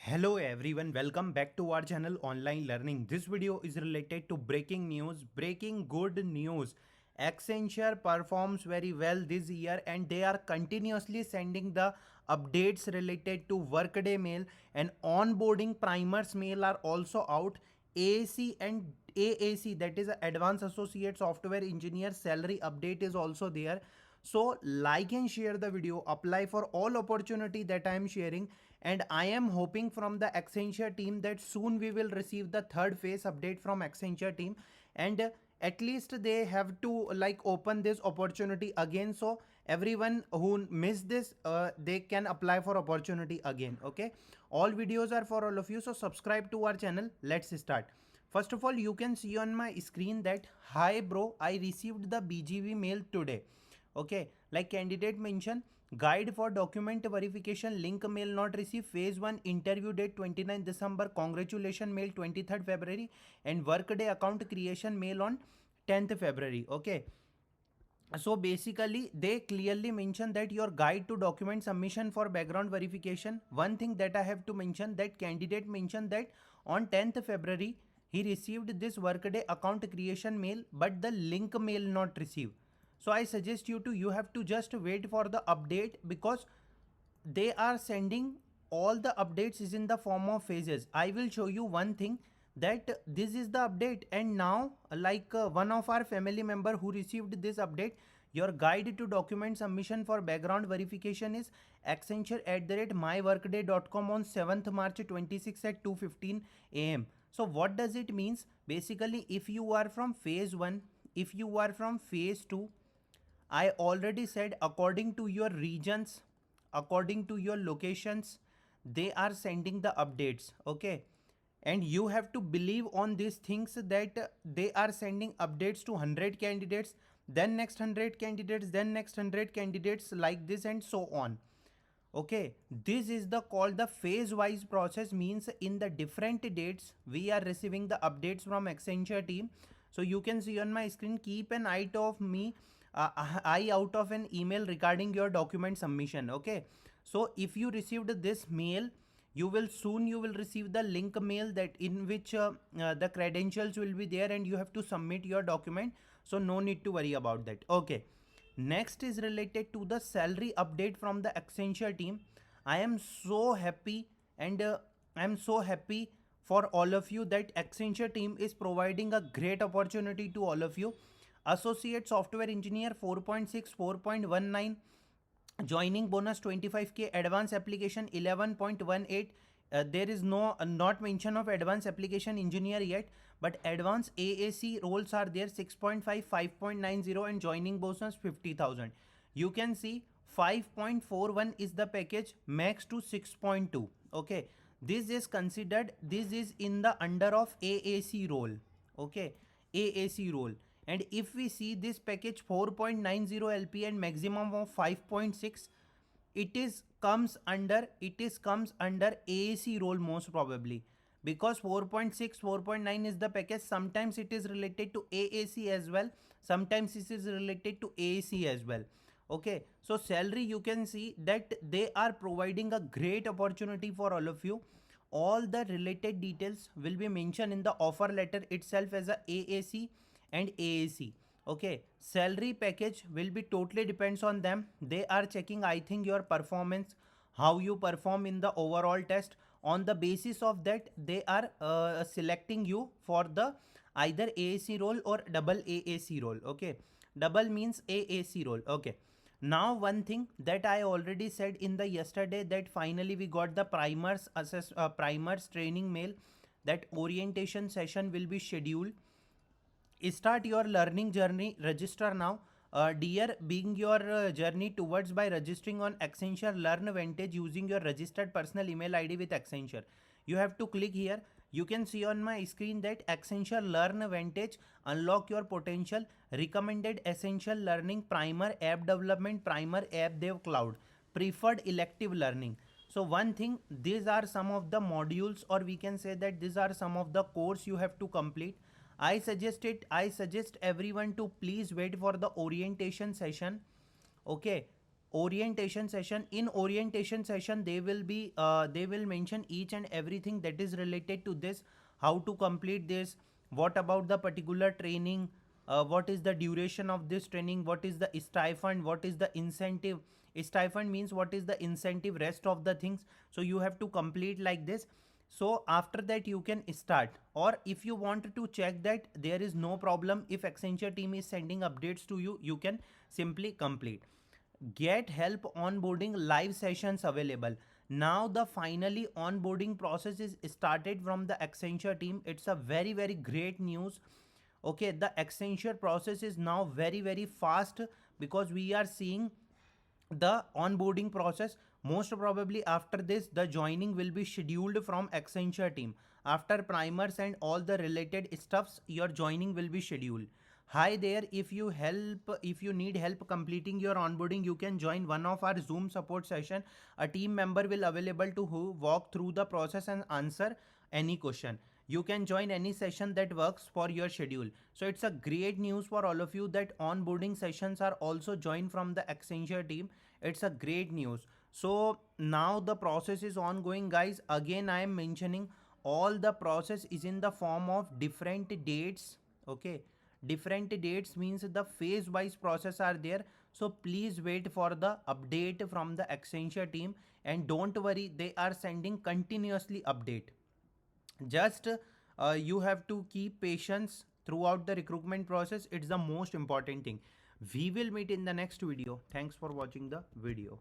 Hello everyone, welcome back to our channel Online Learning. This video is related to breaking news, breaking good news. Accenture performs very well this year and they are continuously sending the updates related to Workday mail and onboarding primers mail are also out. ASE and AASE, that is Advanced Associate Software Engineer salary update is also there. So like and share the video, apply for all opportunity that I am sharing, and I am hoping from the Accenture team that soon we will receive the third phase update from Accenture team, and at least they have to open this opportunity again, so everyone who missed this they can apply for opportunity again. Okay, all videos are for all of you, so subscribe to our channel. Let's start. First of all, you can see on my screen that hi bro, I received the BGV mail today. Okay, like candidate mention, guide for document verification link mail not received, phase 1 interview date 29 December, congratulation mail 23rd February, and workday account creation mail on 10th February. Okay, so basically they clearly mention that your guide to document submission for background verification. One thing that I have to mention, that candidate mentioned that on 10th February he received this workday account creation mail but the link mail not received. So I suggest you have to just wait for the update, because they are sending all the updates is in the form of phases. I will show you one thing, that this is the update, and now one of our family member who received this update, your guide to document submission for background verification is accenture@myworkday.com on 7th March 26 at 2:15 am. So what does it means? Basically, if you are from phase 1, if you are from phase 2, I already said according to your regions, according to your locations, they are sending the updates. Okay, and you have to believe on these things, that they are sending updates to 100 candidates, then next 100 candidates, then next 100 candidates, like this and so on. Okay, this is the called the phase wise process, means in the different dates we are receiving the updates from Accenture team. So you can see on my screen, keep an eye of me, eye out of an email regarding your document submission. Okay, so if you received this mail, you will receive the link mail, that in which the credentials will be there and you have to submit your document. So no need to worry about that. Okay, next is related to the salary update from the Accenture team. I am so happy, and I am so happy for all of you that Accenture team is providing a great opportunity to all of you. Associate software engineer 4.6, 4.19, joining bonus 25k, advanced application 11.18. There is no not mention of advanced application engineer yet, but advanced AAC roles are there, 6.5, 5.90, and joining bonus 50,000. You can see 5.41 is the package, max to 6.2. Okay, this is considered, this is in the under of AAC role. Okay, AAC role. And if we see this package 4.90 LP and maximum of 5.6, it is comes under AAC role most probably, because 4.6, 4.9 is the package. Sometimes it is related to AAC as well, sometimes it is related to AAC as well. Okay, so salary, you can see that they are providing a great opportunity for all of you. All the related details will be mentioned in the offer letter itself as a AAC and AAC. Okay, salary package will be totally depends on them. They are checking, I think, your performance, how you perform in the overall test. On the basis of that, they are selecting you for the either AAC role or double AAC role. Okay, double means AAC role. Okay, now one thing that I already said in the yesterday, that finally we got the primers training mail, that orientation session will be scheduled. Start your learning journey, register now. Dear, begin your journey towards by registering on Accenture Learn Vantage using your registered personal email ID with Accenture. You have to click here. You can see on my screen that Accenture Learn Vantage, unlock your potential, recommended essential learning, primer app development, primer app dev cloud, preferred elective learning. So one thing, these are some of the modules, or we can say that these are some of the course you have to complete. I suggest everyone to please wait for the orientation session. Okay, orientation session. In orientation session, they will mention each and everything that is related to this, how to complete this, what about the particular training, what is the duration of this training, what is the stipend, what is the incentive. Stipend means what is the incentive, rest of the things. So you have to complete like this. So after that you can start, or if you want to check that, there is no problem. If Accenture team is sending updates to you, you can simply complete. Get help onboarding live sessions available. Now the finally onboarding process is started from the Accenture team. It's a very great news. Okay, the Accenture process is now very fast, because we are seeing the onboarding process. Most probably after this, the joining will be scheduled from Accenture team. After primers and all the related stuffs, your joining will be scheduled. Hi there, if you need help completing your onboarding, you can join one of our Zoom support session. A team member will available to who walk through the process and answer any question. You can join any session that works for your schedule. So it's a great news for all of you that onboarding sessions are also joined from the Accenture team. It's a great news. So now the process is ongoing, guys. Again, I am mentioning all the process is in the form of different dates. Okay, different dates means the phase wise process are there. So please wait for the update from the Accenture team, and don't worry, they are sending continuously update. Just you have to keep patience throughout the recruitment process. It's the most important thing. We will meet in the next video. Thanks for watching the video.